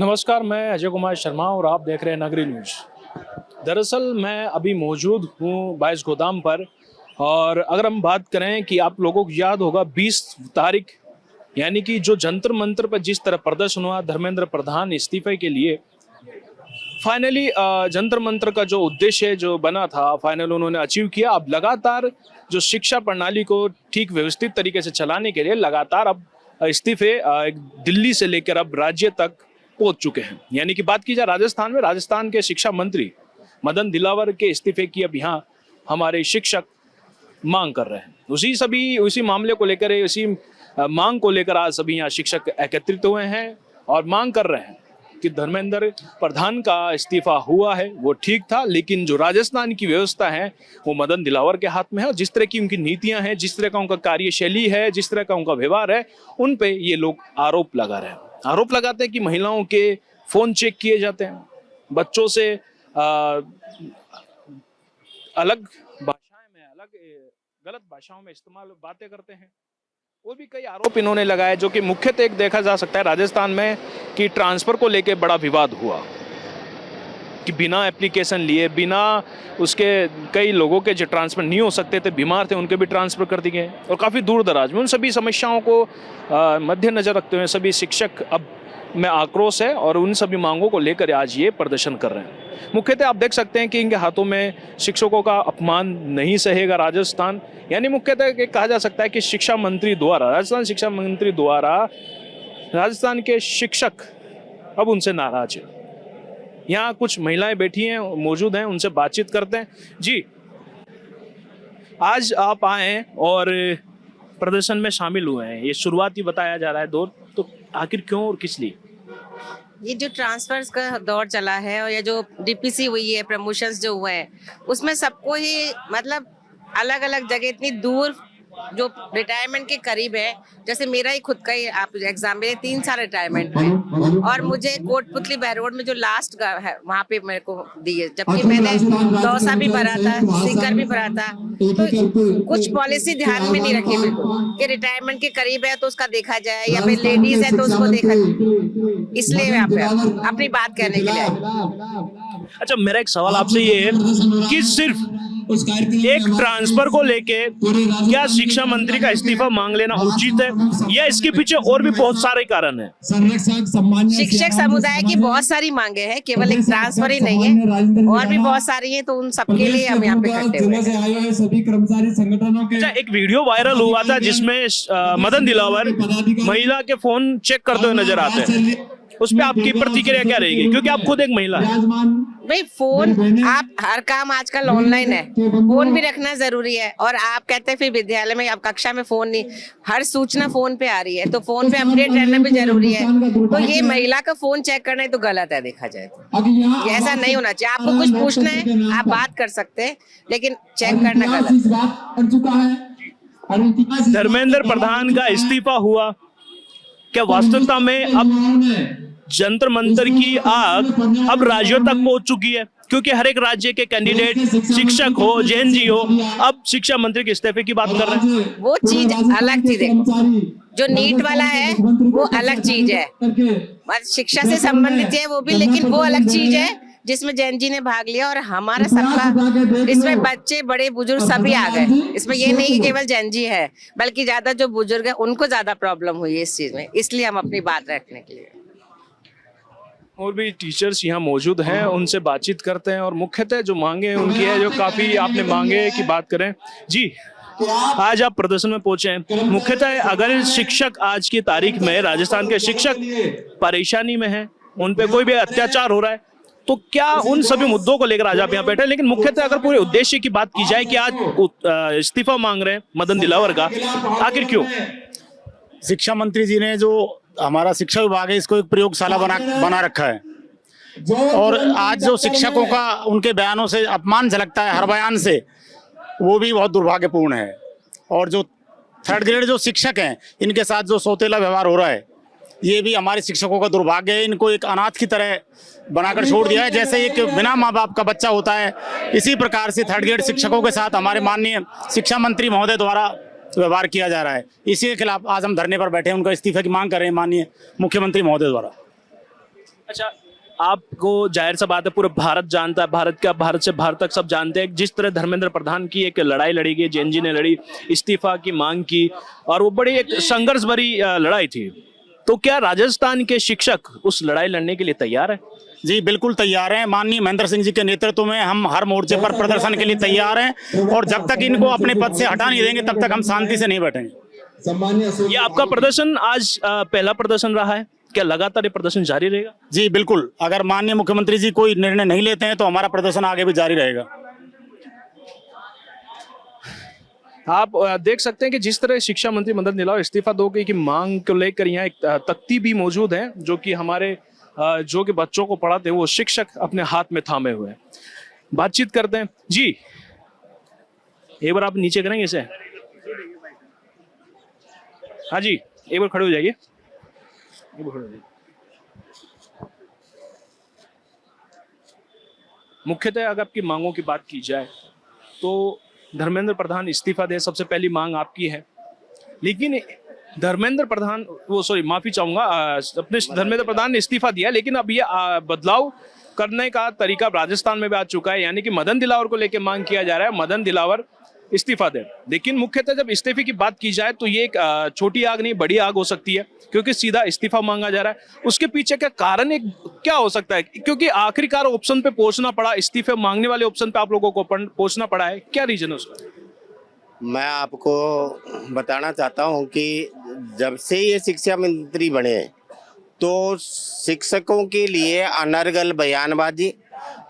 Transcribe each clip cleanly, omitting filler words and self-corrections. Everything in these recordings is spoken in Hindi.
नमस्कार, मैं अजय कुमार शर्मा और आप देख रहे हैं नगरी न्यूज। दरअसल मैं अभी मौजूद हूँ 22 गोदाम पर। और अगर हम बात करें कि आप लोगों को याद होगा 20 तारीख यानी कि जो जंतर मंतर पर जिस तरह प्रदर्शन हुआ धर्मेंद्र प्रधान इस्तीफे के लिए, फाइनली जंतर मंतर का जो उद्देश्य जो बना था फाइनल उन्होंने अचीव किया। अब लगातार जो शिक्षा प्रणाली को ठीक व्यवस्थित तरीके से चलाने के लिए लगातार अब इस्तीफे दिल्ली से लेकर अब राज्य तक पहुंच चुके हैं। यानी कि बात की जाए राजस्थान में, राजस्थान के शिक्षा मंत्री मदन दिलावर के इस्तीफे की अब यहाँ हमारे शिक्षक मांग कर रहे हैं। उसी मामले को लेकर, उसी मांग को लेकर आज सभी यहाँ शिक्षक एकत्रित हुए हैं और मांग कर रहे हैं कि धर्मेंद्र प्रधान का इस्तीफा हुआ है वो ठीक था, लेकिन जो राजस्थान की व्यवस्था है वो मदन दिलावर के हाथ में है। और जिस तरह की उनकी नीतियां हैं, जिस तरह का उनका कार्यशैली है, जिस तरह का उनका व्यवहार है, उन पे ये लोग आरोप लगा रहे हैं। आरोप लगाते हैं कि महिलाओं के फोन चेक किए जाते हैं, बच्चों से अलग भाषाएं में, अलग गलत भाषाओं में इस्तेमाल बातें करते हैं। और भी कई आरोप इन्होंने लगाए, जो कि मुख्यतः एक देखा जा सकता है राजस्थान में कि ट्रांसफर को लेकर बड़ा विवाद हुआ कि बिना एप्लीकेशन लिए, बिना उसके कई लोगों के जो ट्रांसफर नहीं हो सकते थे, बीमार थे, उनके भी ट्रांसफर कर दिए गए। और काफ़ी दूर दराज में उन सभी समस्याओं को मद्देनजर रखते हुए सभी शिक्षक अब में आक्रोश है और उन सभी मांगों को लेकर आज ये प्रदर्शन कर रहे हैं। मुख्यतः आप देख सकते हैं कि इनके हाथों में शिक्षकों का अपमान नहीं सहेगा राजस्थान। यानी मुख्यतः कहा जा सकता है कि शिक्षा मंत्री द्वारा, राजस्थान शिक्षा मंत्री द्वारा राजस्थान के शिक्षक अब उनसे नाराज है। यहाँ कुछ महिलाएं बैठी हैं, मौजूद हैं, उनसे बातचीत करते हैं। जी, आज आप आए और प्रदर्शन में शामिल हुए हैं, ये शुरुआती बताया जा रहा है दौर, तो आखिर क्यों और किस लिए? ये जो ट्रांसफर्स का दौर चला है और ये जो डीपीसी हुई है, प्रमोशंस जो हुए हैं, उसमें सबको ही मतलब अलग अलग जगह इतनी दूर जो रिटायरमेंट के करीब है। जैसे मेरा ही खुद का ही आप एग्जाम, मेरे 3 साल रिटायरमेंट में, और मुझे कोटपुतली बैरोड में जो लास्ट है वहाँ पे मेरे को दी है, जबकि मैंने दौसा भी भरा था, सीकर भी भरा था। तो कुछ पॉलिसी ध्यान में नहीं रखी बिल्कुल कि रिटायरमेंट के करीब है तो उसका देखा जाए, या फिर लेडीज है तो उसको देखा जाए। इसलिए यहाँ पे अपनी बात कहने के लिए। अच्छा, मेरा एक सवाल आपसे ये है कि सिर्फ एक ट्रांसफर को लेके क्या शिक्षा मंत्री का इस्तीफा मांग लेना उचित है, या इसके पीछे और भी बहुत सारे कारण हैं? शिक्षक समुदाय की बहुत सारी मांगे हैं, केवल एक ट्रांसफर ही नहीं है, और भी बहुत सारी हैं, तो उन सबके लिए हम यहाँ पे इकट्ठे हुए हैं। सभी कर्मचारी संगठनों के। अच्छा, एक वीडियो वायरल हुआ था जिसमें मदन दिलावर महिला के फोन चेक करते हुए नजर आते हैं, उस पर आपकी प्रतिक्रिया क्या रहेगी, क्योंकि आप खुद एक महिला हैं? भाई फोन, आप हर काम आजकल ऑनलाइन है, फोन भी रखना जरूरी है। और आप कहते हैं फिर विद्यालय में, अब कक्षा में फोन नहीं, हर सूचना फोन पे आ रही है, तो फोन पे अपडेट रहना भी जरूरी है। तो ये महिला का फोन चेक करना तो गलत है, देखा जाए तो ऐसा नहीं होना चाहिए। आपको कुछ पूछना है आप बात कर सकते हैं, लेकिन चेक करना गलत है। धर्मेंद्र प्रधान का इस्तीफा हुआ, क्या वास्तविकता में अब जंतर मंतर की आग अब राज्यों तक पहुंच चुकी है? क्योंकि हर एक राज्य के कैंडिडेट, शिक्षक हो, जैन जी हो, अब शिक्षा मंत्री के इस्तीफे की बात कर रहे हैं। वो चीज अलग चीज है, जो नीट वाला है वो अलग चीज है, शिक्षा से संबंधित है वो भी, लेकिन वो अलग चीज है जिसमें जैन जी ने भाग लिया। और हमारा सबका इसमें बच्चे, बड़े, बुजुर्ग सभी आ गए। इसमें ये नहीं कि केवल जैन जी है, बल्कि ज्यादा जो बुजुर्ग है उनको ज्यादा प्रॉब्लम हुई है इस चीज में, इसलिए हम अपनी बात रखने के लिए। और भी टीचर्स यहाँ मौजूद हैं, उनसे बातचीत करते हैं और मुख्यतः जो मांगे उनकी है, जो काफी आपने मांगे की बात करें। जी, आज आप प्रदर्शन में पहुंचे हैं, मुख्यतः अगर शिक्षक आज की तारीख में, राजस्थान के शिक्षक परेशानी में हैं, उन पे कोई भी अत्याचार हो रहा है, तो क्या उन सभी मुद्दों को लेकर आज आप यहाँ बैठे? लेकिन मुख्यतः अगर पूरे उद्देश्य की बात की जाए कि आज इस्तीफा मांग रहे हैं मदन दिलावर का, आखिर क्यों? शिक्षा मंत्री जी ने जो हमारा शिक्षा विभाग है इसको एक प्रयोगशाला बना रखा है, और आज जो शिक्षकों का उनके बयानों से अपमान झलकता है, हर बयान से, वो भी बहुत दुर्भाग्यपूर्ण है। और जो 3rd ग्रेड जो शिक्षक हैं, इनके साथ जो सौतेला व्यवहार हो रहा है, ये भी हमारे शिक्षकों का दुर्भाग्य है। इनको एक अनाथ की तरह बनाकर छोड़ दिया है, जैसे एक बिना माँ बाप का बच्चा होता है, इसी प्रकार से 3rd ग्रेड शिक्षकों के साथ हमारे माननीय शिक्षा मंत्री महोदय द्वारा व्यवहार किया जा रहा है। इसी के खिलाफ आज हम धरने पर बैठे हैं, उनका इस्तीफे की मांग कर रहे हैं माननीय मुख्यमंत्री महोदय द्वारा। अच्छा, आपको जाहिर सा बात है पूरा भारत जानता है, भारत से बाहर तक सब जानते हैं जिस तरह धर्मेंद्र प्रधान की एक लड़ाई लड़ी गई, जेएनजी ने लड़ी, इस्तीफा की मांग की और वो बड़ी एक संघर्ष भरी लड़ाई थी। तो क्या राजस्थान के शिक्षक उस लड़ाई लड़ने के लिए तैयार है? जी बिल्कुल तैयार हैं। माननीय महेंद्र सिंह जी के नेतृत्व में हम हर मोर्चे पर प्रदर्शन के लिए तैयार हैं और जब तक इनको अपने पद से हटा नहीं देंगे तब तक हम शांति से नहीं बैठेंगे। ये आपका प्रदर्शन आज पहला प्रदर्शन रहा है, क्या लगातार ये प्रदर्शन जारी रहेगा? जी बिल्कुल, अगर माननीय मुख्यमंत्री जी कोई निर्णय नहीं लेते हैं तो हमारा प्रदर्शन आगे भी जारी रहेगा। आप देख सकते हैं कि जिस तरह शिक्षा मंत्री मदन दिलावर इस्तीफा दोगे की मांग को लेकर यहाँ एक तख्ती भी मौजूद है जो कि हमारे जो कि बच्चों को पढ़ाते हैं वो शिक्षक अपने हाथ में थामे हुए हैं। बातचीत करते हैं जी, एक बार आप नीचे करेंगे इसे। हाँ जी, एक बार खड़े हो जाइए। मुख्यतः अगर आपकी मांगों की बात की जाए तो धर्मेंद्र प्रधान इस्तीफा दे, सबसे पहली मांग आपकी है। लेकिन धर्मेंद्र प्रधान माफी चाहूंगा, अपने धर्मेंद्र प्रधान ने इस्तीफा दिया, लेकिन अब ये बदलाव करने का तरीका राजस्थान में भी आ चुका है, यानी कि मदन दिलावर को लेकर मांग किया जा रहा है मदन दिलावर इस्तीफा दे। लेकिन मुख्यतः जब इस्तीफे की बात की जाए तो ये एक छोटी आग नहीं बड़ी आग हो सकती है, क्योंकि सीधा इस्तीफा मांगा जा रहा है। उसके पीछे का कारण एक क्या हो सकता है? क्योंकि आखिरकार ऑप्शन पे पहुंचना पड़ा, इस्तीफे मांगने वाले ऑप्शन पे आप लोगों को पहुंचना पड़ा है, क्या रीजन है उसका? मैं आपको बताना चाहता हूं कि जब से ये शिक्षा मंत्री बने तो शिक्षकों के लिए अनर्गल बयानबाजी,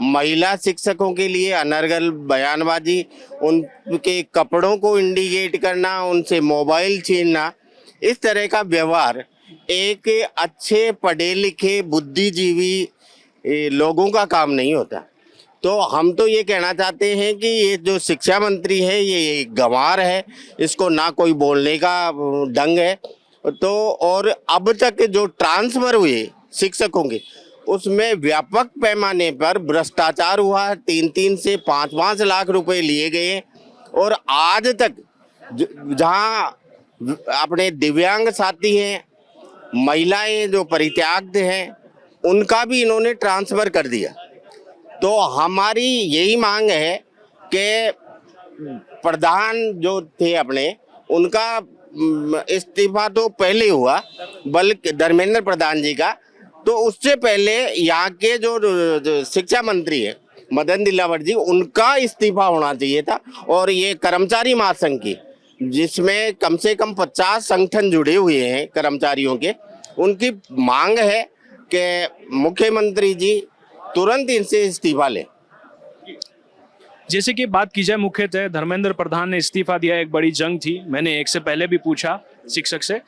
महिला शिक्षकों के लिए अनर्गल बयानबाजी, उनके कपड़ों को इंडिकेट करना, उनसे मोबाइल छीनना, इस तरह का व्यवहार एक अच्छे पढ़े लिखे बुद्धिजीवी लोगों का काम नहीं होता। तो हम तो ये कहना चाहते हैं कि ये जो शिक्षा मंत्री है ये गंवार है, इसको ना कोई बोलने का ढंग है। तो और अब तक जो ट्रांसफर हुए शिक्षकों के उसमें व्यापक पैमाने पर भ्रष्टाचार हुआ, 3-3 से 5-5 लाख रुपए लिए गए और आज तक जहां अपने दिव्यांग साथी हैं, महिलाएं जो परित्यक्त हैं, उनका भी इन्होंने ट्रांसफर कर दिया। तो हमारी यही मांग है कि प्रधान जो थे अपने, उनका इस्तीफा तो पहले हुआ, बल्कि धर्मेंद्र प्रधान जी का, तो उससे पहले यहाँ के जो शिक्षा मंत्री है मदन दिलावर जी, उनका इस्तीफा होना चाहिए था। और ये कर्मचारी महासंघ की, जिसमें कम से कम 50 संगठन जुड़े हुए हैं कर्मचारियों के, उनकी मांग है कि मुख्यमंत्री जी तुरंत इनसे इस्तीफा लें। जैसे कि बात की जाए मुख्यतः धर्मेंद्र प्रधान ने इस्तीफा दिया, एक बड़ी जंग थी। मैंने एक से पहले भी पूछा शिक्षक से,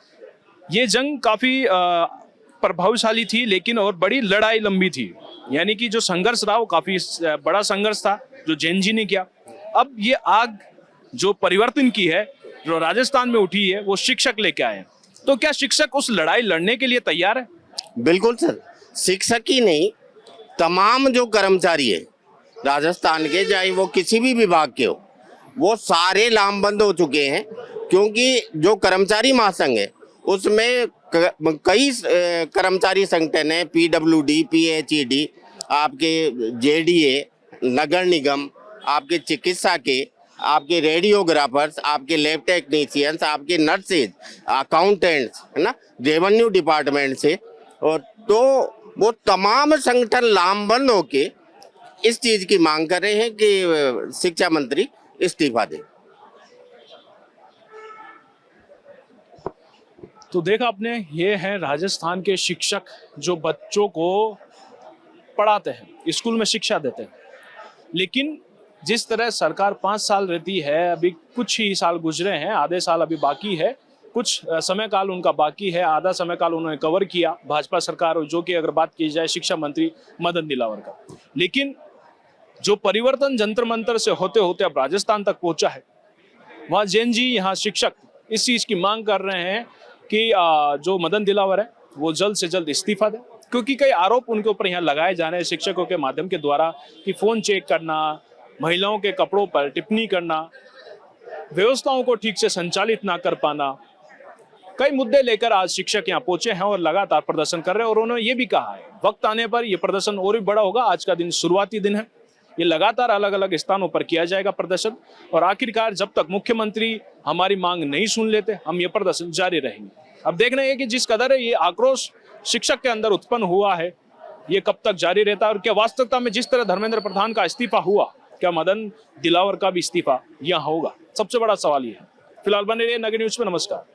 ये जंग काफी प्रभावशाली थी, लेकिन और बड़ी लड़ाई लंबी थी, यानी कि जो संघर्ष रहा वो काफी बड़ा संघर्ष था जो जेएनजी ने किया। अब ये आग जो परिवर्तन की है, जो राजस्थान में उठी है, वो शिक्षक लेके आए। तो क्या शिक्षक उस लड़ाई लड़ने के लिए तैयार है? बिल्कुल सर, शिक्षक ही नहीं, तमाम जो कर्मचारी है राजस्थान के, चाहे वो किसी भी विभाग के हो, वो सारे लामबंद हो चुके हैं। क्योंकि जो कर्मचारी महासंघ है उसमें कई कर्मचारी संगठन है, पीडब्ल्यूडी, पीएचईडी, आपके जेडीए, नगर निगम, आपके चिकित्सा के, आपके रेडियोग्राफर्स, आपके लैब टेक्नीशियंस, आपके नर्सेज, अकाउंटेंट्स, है ना, रेवेन्यू डिपार्टमेंट से, और तो वो तमाम संगठन लामबंद होके इस चीज की मांग कर रहे हैं कि शिक्षा मंत्री इस्तीफा दे। तो देखा आपने, ये हैं राजस्थान के शिक्षक जो बच्चों को पढ़ाते हैं, स्कूल में शिक्षा देते हैं। लेकिन जिस तरह सरकार 5 साल रहती है, अभी कुछ ही साल गुजरे हैं, आधे साल अभी बाकी है, कुछ समय काल उनका बाकी है, आधा समय काल उन्होंने कवर किया भाजपा सरकार, जो कि अगर बात की जाए शिक्षा मंत्री मदन दिलावर का। लेकिन जो परिवर्तन जंतर मंतर से होते होते अब राजस्थान तक पहुंचा है, वहाँ जेएनजी, यहाँ शिक्षक इस चीज की मांग कर रहे हैं कि जो मदन दिलावर है वो जल्द से जल्द इस्तीफा दे, क्योंकि कई आरोप उनके ऊपर यहाँ लगाए जा रहे हैं शिक्षकों के माध्यम के द्वारा कि फोन चेक करना, महिलाओं के कपड़ों पर टिप्पणी करना, व्यवस्थाओं को ठीक से संचालित ना कर पाना, कई मुद्दे लेकर आज शिक्षक यहाँ पहुंचे हैं और लगातार प्रदर्शन कर रहे हैं और उन्होंने ये भी कहा है वक्त आने पर यह प्रदर्शन और भी बड़ा होगा। आज का दिन शुरुआती दिन है, ये लगातार अलग अलग स्थानों पर किया जाएगा प्रदर्शन और आखिरकार जब तक मुख्यमंत्री हमारी मांग नहीं सुन लेते हम ये प्रदर्शन जारी रहेंगे। अब देखना है कि जिस कदर है ये आक्रोश शिक्षक के अंदर उत्पन्न हुआ है ये कब तक जारी रहता है और क्या वास्तविकता में जिस तरह धर्मेंद्र प्रधान का इस्तीफा हुआ क्या मदन दिलावर का भी इस्तीफा यहाँ होगा, सबसे बड़ा सवाल ये है। फिलहाल बने रहिए नगरी न्यूज में। नमस्कार।